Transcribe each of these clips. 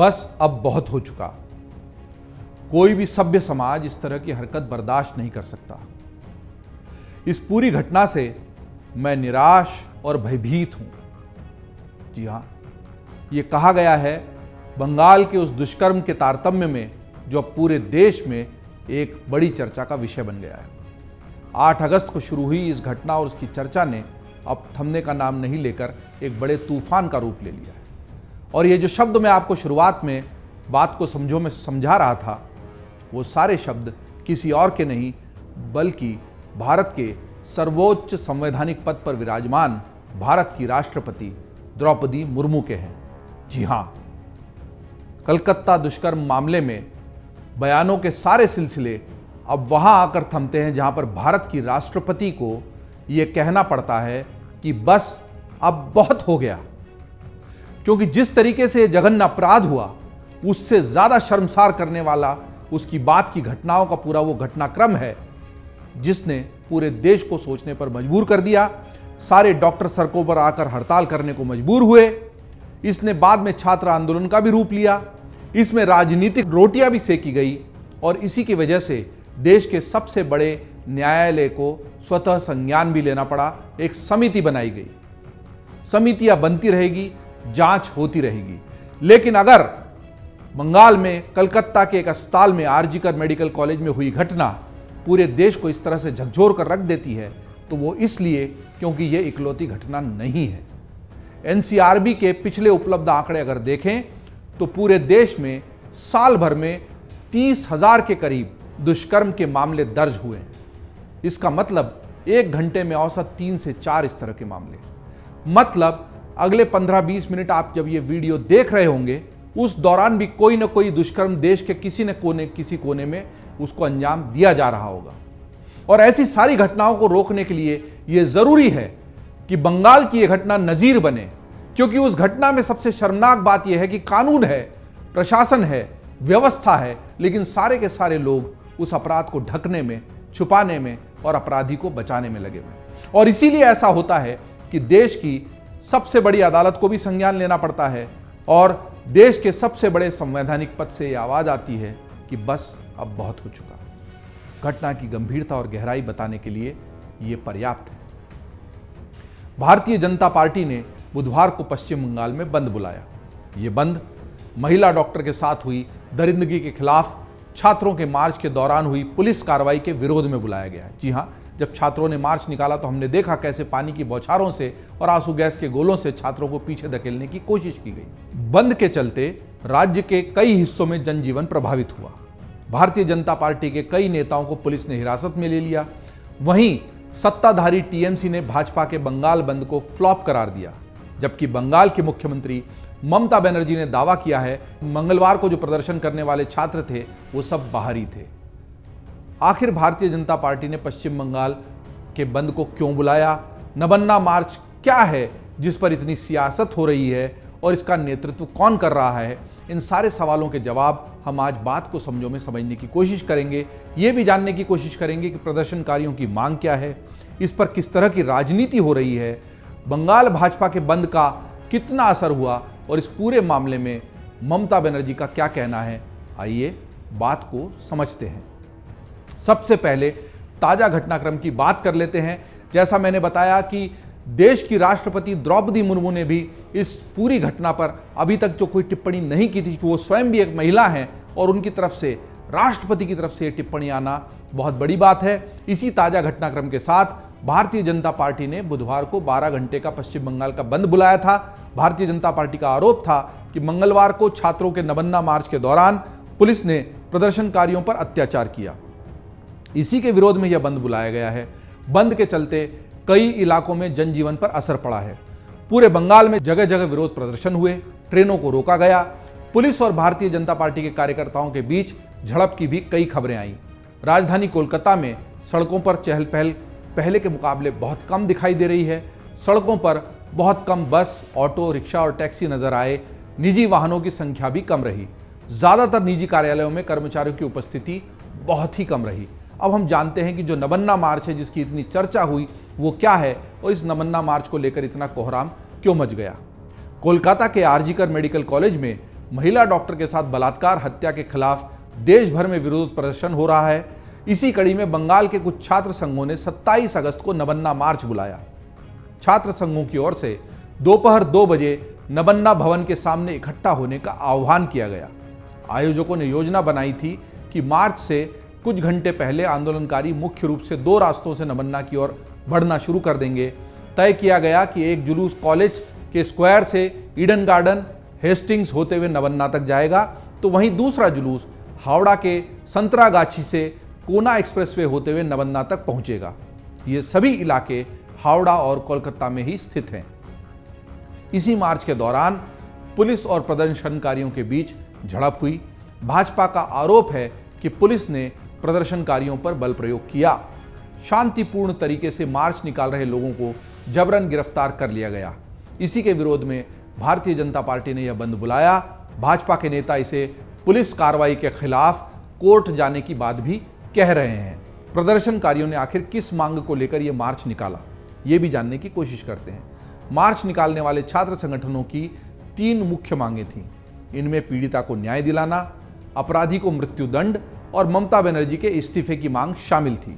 बस अब बहुत हो चुका। कोई भी सभ्य समाज इस तरह की हरकत बर्दाश्त नहीं कर सकता। इस पूरी घटना से मैं निराश और भयभीत हूं। जी हां, ये कहा गया है बंगाल के उस दुष्कर्म के तारतम्य में जो अब पूरे देश में एक बड़ी चर्चा का विषय बन गया है। 8 अगस्त को शुरू हुई इस घटना और उसकी चर्चा ने अब थमने का नाम नहीं लेकर एक बड़े तूफान का रूप ले लिया है। और ये जो शब्द मैं आपको शुरुआत में बात को समझा रहा था, वो सारे शब्द किसी और के नहीं बल्कि भारत के सर्वोच्च संवैधानिक पद पर विराजमान भारत की राष्ट्रपति द्रौपदी मुर्मू के हैं। जी हां, कलकत्ता दुष्कर्म मामले में बयानों के सारे सिलसिले अब वहां आकर थमते हैं जहां पर भारत की राष्ट्रपति को यह कहना पड़ता है कि बस अब बहुत हो गया। क्योंकि जिस तरीके से जघन्य अपराध हुआ, उससे ज्यादा शर्मसार करने वाला उसकी बात की घटनाओं का पूरा वो घटनाक्रम है जिसने पूरे देश को सोचने पर मजबूर कर दिया। सारे डॉक्टर सड़कों पर आकर हड़ताल करने को मजबूर हुए। इसने बाद में छात्र आंदोलन का भी रूप लिया। इसमें राजनीतिक रोटियां भी सेकी गई और इसी की वजह से देश के सबसे बड़े न्यायालय को स्वतः संज्ञान भी लेना पड़ा। एक समिति बनाई गई। समितियां बनती रहेगी, जांच होती रहेगी। लेकिन अगर बंगाल में कलकत्ता के एक अस्पताल में आरजीकर मेडिकल कॉलेज में हुई घटना पूरे देश को इस तरह से झकझोर कर रख देती है तो वो इसलिए क्योंकि ये इकलौती घटना नहीं है। एनसीआरबी के पिछले उपलब्ध आंकड़े अगर देखें तो पूरे देश में साल भर में 30,000 के करीब दुष्कर्म के मामले दर्ज हुए हैं। इसका मतलब 1 घंटे में औसत 3 से 4 इस तरह के मामले। मतलब अगले 15-20 मिनट आप जब ये वीडियो देख रहे होंगे, उस दौरान भी कोई ना कोई दुष्कर्म देश के किसी कोने में उसको अंजाम दिया जा रहा होगा। और ऐसी सारी घटनाओं को रोकने के लिए यह जरूरी है कि बंगाल की यह घटना नजीर बने। क्योंकि उस घटना में सबसे शर्मनाक बात यह है कि कानून है, प्रशासन है, व्यवस्था है, लेकिन सारे के सारे लोग उस अपराध को ढकने में, छुपाने में और अपराधी को बचाने में लगे हुए। और इसीलिए ऐसा होता है कि देश की सबसे बड़ी अदालत को भी संज्ञान लेना पड़ता है और देश के सबसे बड़े संवैधानिक पद से यह आवाज आती है कि बस अब बहुत हो चुका। घटना की गंभीरता और गहराई बताने के लिए यह पर्याप्त है। भारतीय जनता पार्टी ने बुधवार को पश्चिम बंगाल में बंद बुलाया। यह बंद महिला डॉक्टर के साथ हुई दरिंदगी के खिलाफ छात्रों के मार्च के दौरान हुई पुलिस कार्रवाई के विरोध में बुलाया गया है। जी हां, जब छात्रों ने मार्च निकाला तो हमने देखा कैसे पानी की बौछारों से और आंसू गैस के गोलों से छात्रों को पीछे धकेलने की कोशिश की गई। बंद के चलते राज्य के कई हिस्सों में जनजीवन प्रभावित हुआ। भारतीय जनता पार्टी के कई नेताओं को पुलिस ने हिरासत में ले लिया। वहीं सत्ताधारी टीएमसी ने भाजपा के बंगाल बंद को फ्लॉप करार दिया, जबकि बंगाल के मुख्यमंत्री ममता बनर्जी ने दावा किया है मंगलवार को जो प्रदर्शन करने वाले छात्र थे वो सब बाहरी थे। आखिर भारतीय जनता पार्टी ने पश्चिम बंगाल के बंद को क्यों बुलाया? नबन्ना मार्च क्या है जिस पर इतनी सियासत हो रही है और इसका नेतृत्व कौन कर रहा है? इन सारे सवालों के जवाब हम आज बात को समझने की कोशिश करेंगे। ये भी जानने की कोशिश करेंगे कि प्रदर्शनकारियों की मांग क्या है, इस पर किस तरह की राजनीति हो रही है, बंगाल भाजपा के बंद का कितना असर हुआ और इस पूरे मामले में ममता बनर्जी का क्या कहना है। आइए बात को समझते हैं। सबसे पहले ताजा घटनाक्रम की बात कर लेते हैं। जैसा मैंने बताया कि देश की राष्ट्रपति द्रौपदी मुर्मू ने भी इस पूरी घटना पर अभी तक जो कोई टिप्पणी नहीं की थी, कि वो स्वयं भी एक महिला हैं और उनकी तरफ से, राष्ट्रपति की तरफ से ये टिप्पणी आना बहुत बड़ी बात है। इसी ताजा घटनाक्रम के साथ भारतीय जनता पार्टी ने बुधवार को 12 घंटे का पश्चिम बंगाल का बंद बुलाया था। भारतीय जनता पार्टी का आरोप था कि मंगलवार को छात्रों के नबन्ना मार्च के दौरान पुलिस ने प्रदर्शनकारियों पर अत्याचार किया। इसी के विरोध में यह बंद बुलाया गया है। बंद के चलते कई इलाकों में जनजीवन पर असर पड़ा है। पूरे बंगाल में जगह जगह विरोध प्रदर्शन हुए, ट्रेनों को रोका गया। पुलिस और भारतीय जनता पार्टी के कार्यकर्ताओं के बीच झड़प की भी कई खबरें आईं। राजधानी कोलकाता में सड़कों पर चहल पहल पहले के मुकाबले बहुत कम दिखाई दे रही है। सड़कों पर बहुत कम बस, ऑटो, रिक्शा और टैक्सी नजर आए। निजी वाहनों की संख्या भी कम रही। ज्यादातर निजी कार्यालयों में कर्मचारियों की उपस्थिति बहुत ही कम रही। अब हम जानते हैं कि जो नबन्ना मार्च है जिसकी इतनी चर्चा हुई वो क्या है और इस नबन्ना मार्च को लेकर इतना कोहराम क्यों मच गया। कोलकाता के आरजीकर मेडिकल कॉलेज में महिला डॉक्टर के साथ बलात्कार हत्या के खिलाफ देश भर में विरोध प्रदर्शन हो रहा है। इसी कड़ी में बंगाल के कुछ छात्र संघों ने 27 अगस्त को नबन्ना मार्च बुलाया। छात्र संघों की ओर से दोपहर 2 बजे नबन्ना भवन के सामने इकट्ठा होने का आह्वान किया गया। आयोजकों ने योजना बनाई थी कि मार्च से कुछ घंटे पहले आंदोलनकारी मुख्य रूप से 2 रास्तों से नबन्ना की ओर बढ़ना शुरू कर देंगे। तय किया गया कि एक जुलूस कॉलेज के स्क्वायर से ईडन गार्डन हेस्टिंग्स होते हुए नबन्ना तक जाएगा, तो वहीं दूसरा जुलूस हावड़ा के संतरागाछी से कोना एक्सप्रेसवे होते हुए नबन्ना तक पहुंचेगा। ये सभी इलाके हावड़ा और कोलकाता में ही स्थित हैं। इसी मार्च के दौरान पुलिस और प्रदर्शनकारियों के बीच झड़प हुई। भाजपा का आरोप है कि पुलिस ने प्रदर्शनकारियों पर बल प्रयोग किया। शांतिपूर्ण तरीके से मार्च निकाल रहे लोगों को जबरन गिरफ्तार कर लिया गया। इसी के विरोध में भारतीय जनता पार्टी ने यह बंद बुलाया। भाजपा के नेता इसे पुलिस कार्रवाई के खिलाफ कोर्ट जाने की बात भी कह रहे हैं। प्रदर्शनकारियों ने आखिर किस मांग को लेकर यह मार्च निकाला, ये भी जानने की कोशिश करते हैं। मार्च निकालने वाले छात्र संगठनों की 3 मुख्य मांगें थीं। इनमें पीड़िता को न्याय दिलाना, अपराधी को मृत्युदंड और ममता बनर्जी के इस्तीफे की मांग शामिल थी।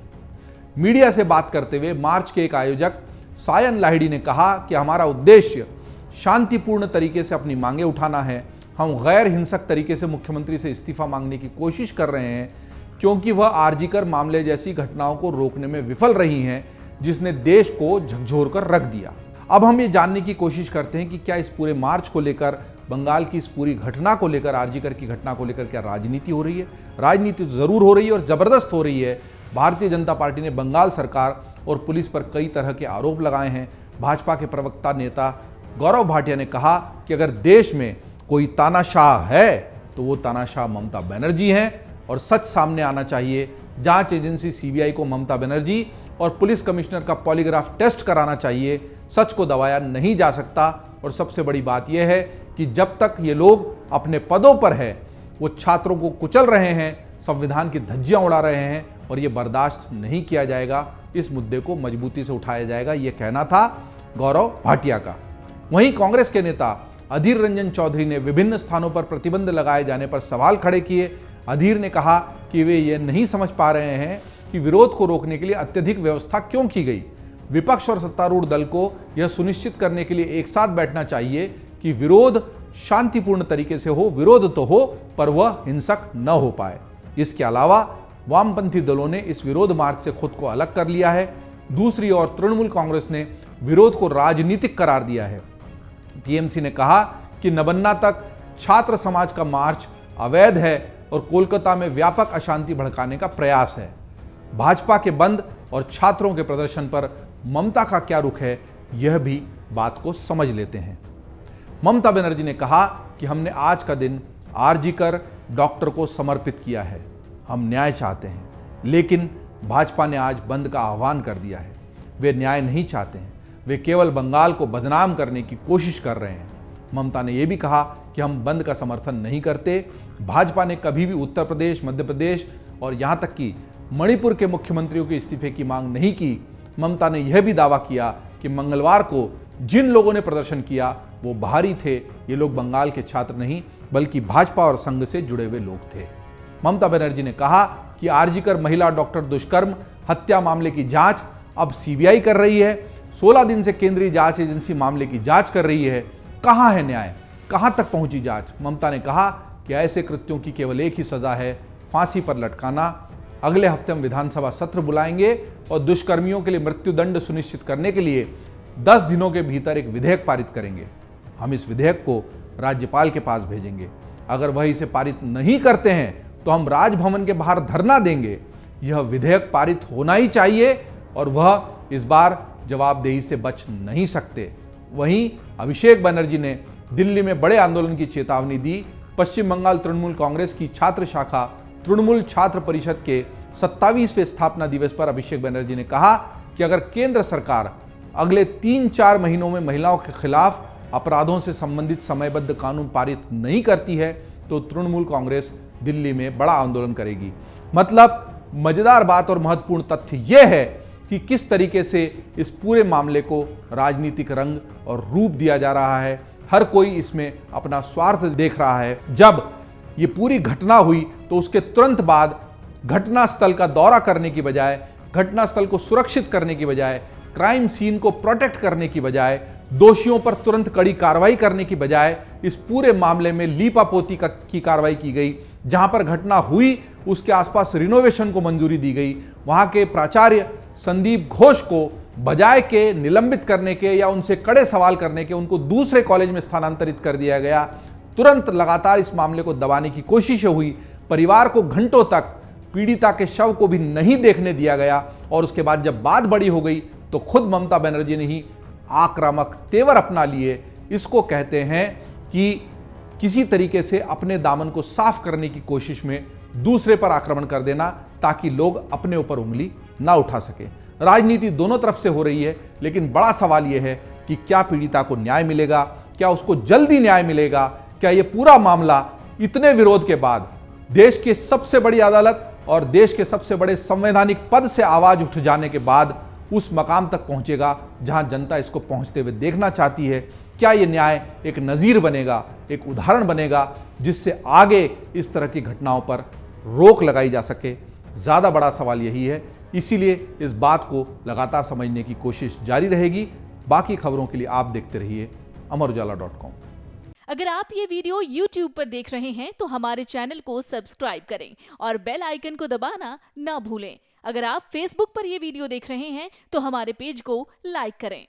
मीडिया से बात करते हुए मार्च के एक आयोजक सायन लाहिड़ी ने कहा कि हमारा उद्देश्य शांतिपूर्ण तरीके से अपनी मांगें उठाना है। हम गैर हिंसक तरीके से मुख्यमंत्री से इस्तीफा मांगने की कोशिश कर रहे हैं, क्योंकि वह आरजीकर मामले जैसी घटनाओं को रोकने में विफल रही हैं, जिसने देश को झकझोर कर रख दिया। अब हम ये जानने की कोशिश करते हैं कि क्या इस पूरे मार्च को लेकर, बंगाल की इस पूरी घटना को लेकर, आरजीकर की घटना को लेकर क्या राजनीति हो रही है। राजनीति जरूर हो रही है और जबरदस्त हो रही है। भारतीय जनता पार्टी ने बंगाल सरकार और पुलिस पर कई तरह के आरोप लगाए हैं। भाजपा के प्रवक्ता नेता गौरव भाटिया ने कहा कि अगर देश में कोई तानाशाह है तो वो तानाशाह ममता बनर्जी हैं और सच सामने आना चाहिए। जांच एजेंसी सीबीआई को ममता बनर्जी और पुलिस कमिश्नर का पॉलीग्राफ टेस्ट कराना चाहिए। सच को दबाया नहीं जा सकता। और सबसे बड़ी बात यह है कि जब तक ये लोग अपने पदों पर है, वो छात्रों को कुचल रहे हैं, संविधान की धज्जियां उड़ा रहे हैं और ये बर्दाश्त नहीं किया जाएगा। इस मुद्दे को मजबूती से उठाया जाएगा, ये कहना था गौरव भाटिया का। वहीं कांग्रेस के नेता अधीर रंजन चौधरी ने विभिन्न स्थानों पर प्रतिबंध लगाए जाने पर सवाल खड़े किए। अधीर ने कहा कि वे ये नहीं समझ पा रहे हैं कि विरोध को रोकने के लिए अत्यधिक व्यवस्था क्यों की गई। विपक्ष और सत्तारूढ़ दल को यह सुनिश्चित करने के लिए एक साथ बैठना चाहिए कि विरोध शांतिपूर्ण तरीके से हो। विरोध तो हो पर वह हिंसक न हो पाए। इसके अलावा वामपंथी दलों ने इस विरोध मार्च से खुद को अलग कर लिया है। दूसरी ओर तृणमूल कांग्रेस ने विरोध को राजनीतिक करार दिया है। टीएमसी ने कहा कि नबन्ना तक छात्र समाज का मार्च अवैध है और कोलकाता में व्यापक अशांति भड़काने का प्रयास है। भाजपा के बंद और छात्रों के प्रदर्शन पर ममता का क्या रुख है, यह भी बात को समझ लेते हैं। ममता बनर्जी ने कहा कि हमने आज का दिन आरजीकर डॉक्टर को समर्पित किया है। हम न्याय चाहते हैं, लेकिन भाजपा ने आज बंद का आह्वान कर दिया है। वे न्याय नहीं चाहते हैं, वे केवल बंगाल को बदनाम करने की कोशिश कर रहे हैं। ममता ने यह भी कहा कि हम बंद का समर्थन नहीं करते। भाजपा ने कभी भी उत्तर प्रदेश, मध्य प्रदेश और यहां तक कि मणिपुर के मुख्यमंत्रियों के इस्तीफे की मांग नहीं की। ममता ने यह भी दावा किया कि मंगलवार को जिन लोगों ने प्रदर्शन किया वो बाहरी थे। ये लोग बंगाल के छात्र नहीं, बल्कि भाजपा और संघ से जुड़े हुए लोग थे। ममता बनर्जी ने कहा कि आरजीकर महिला डॉक्टर दुष्कर्म हत्या मामले की जांच अब सीबीआई कर रही है। 16 दिन से केंद्रीय जांच एजेंसी मामले की जांच कर रही है। कहां है न्याय, कहां तक पहुंची जांच। ममता ने कहा कि ऐसे कृत्यों की केवल एक ही सजा है, फांसी पर लटकाना। अगले हफ्ते हम विधानसभा सत्र बुलाएंगे और दुष्कर्मियों के लिए मृत्युदंड सुनिश्चित करने के लिए 10 दिनों के भीतर एक विधेयक पारित करेंगे। हम इस विधेयक को राज्यपाल के पास भेजेंगे। अगर वह इसे पारित नहीं करते हैं तो हम राजभवन के बाहर धरना देंगे। यह विधेयक पारित होना ही चाहिए और वह इस बार जवाबदेही से बच नहीं सकते। वहीं अभिषेक बनर्जी ने दिल्ली में बड़े आंदोलन की चेतावनी दी। पश्चिम बंगाल तृणमूल कांग्रेस की छात्र शाखा तृणमूल छात्र परिषद के 27वें स्थापना दिवस पर अभिषेक बनर्जी ने कहा कि अगर केंद्र सरकार अगले 3-4 महीनों में महिलाओं के खिलाफ अपराधों से संबंधित समयबद्ध कानून पारित नहीं करती है तो तृणमूल कांग्रेस दिल्ली में बड़ा आंदोलन करेगी। मतलब मजेदार बात और महत्वपूर्ण तथ्य यह है कि किस तरीके से इस पूरे मामले को राजनीतिक रंग और रूप दिया जा रहा है। हर कोई इसमें अपना स्वार्थ देख रहा है। जब ये पूरी घटना हुई तो उसके तुरंत बाद घटनास्थल का दौरा करने की बजाय, घटनास्थल को सुरक्षित करने की बजाय, क्राइम सीन को प्रोटेक्ट करने की बजाय, दोषियों पर तुरंत कड़ी कार्रवाई करने की बजाय इस पूरे मामले में लीपापोती की कार्रवाई की गई। जहां पर घटना हुई उसके आसपास रिनोवेशन को मंजूरी दी गई। वहां के प्राचार्य संदीप घोष को बजाय के निलंबित करने के या उनसे कड़े सवाल करने के उनको दूसरे कॉलेज में स्थानांतरित कर दिया गया। तुरंत लगातार इस मामले को दबाने की कोशिशें हुई। परिवार को घंटों तक पीड़िता के शव को भी नहीं देखने दिया गया और उसके बाद जब बात बड़ी हो गई तो खुद ममता बनर्जी ने ही आक्रामक तेवर अपना लिए। इसको कहते हैं कि किसी तरीके से अपने दामन को साफ करने की कोशिश में दूसरे पर आक्रमण कर देना ताकि लोग अपने ऊपर उंगली ना उठा सके। राजनीति दोनों तरफ से हो रही है, लेकिन बड़ा सवाल यह है कि क्या पीड़िता को न्याय मिलेगा, क्या उसको जल्दी न्याय मिलेगा, क्या यह पूरा मामला इतने विरोध के बाद देश की सबसे बड़ी अदालत और देश के सबसे बड़े संवैधानिक पद से आवाज उठ जाने के बाद उस मकाम तक पहुंचेगा जहां जनता इसको पहुंचते हुए देखना चाहती है। क्या यह न्याय एक नजीर बनेगा, एक उदाहरण बनेगा जिससे आगे इस तरह की घटनाओं पर रोक लगाई जा सके? ज्यादा बड़ा सवाल यही है। इसीलिए इस बात को लगातार समझने की कोशिश जारी रहेगी। बाकी खबरों के लिए आप देखते रहिए अमरउजाला.com। अगर आप ये वीडियो YouTube पर देख रहे हैं तो हमारे चैनल को सब्सक्राइब करें और बेल आइकन को दबाना ना भूलें। अगर आप Facebook पर ये वीडियो देख रहे हैं तो हमारे पेज को लाइक करें।